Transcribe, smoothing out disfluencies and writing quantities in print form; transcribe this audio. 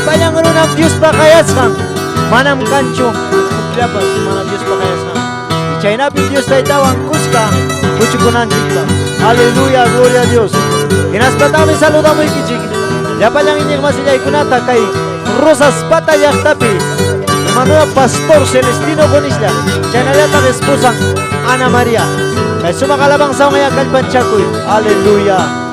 Llapayan runam Dios pakayasqan. Manam kanchu cumpliapas mana Dios pakayasqan. Y chaynapi Dios taytawan kuska huchukunanchikta. Aleluya, gloria a Dios. Hinaspatami saludamos ikichik. Llapayan iñik masillaykunata kay Rosaspata llaqtapi. Manuel Pastor Celestino Bonilla. Chaynallata esposa Ana María. Kay sumakalabang sa mga kalpanchakuy. Aleluya.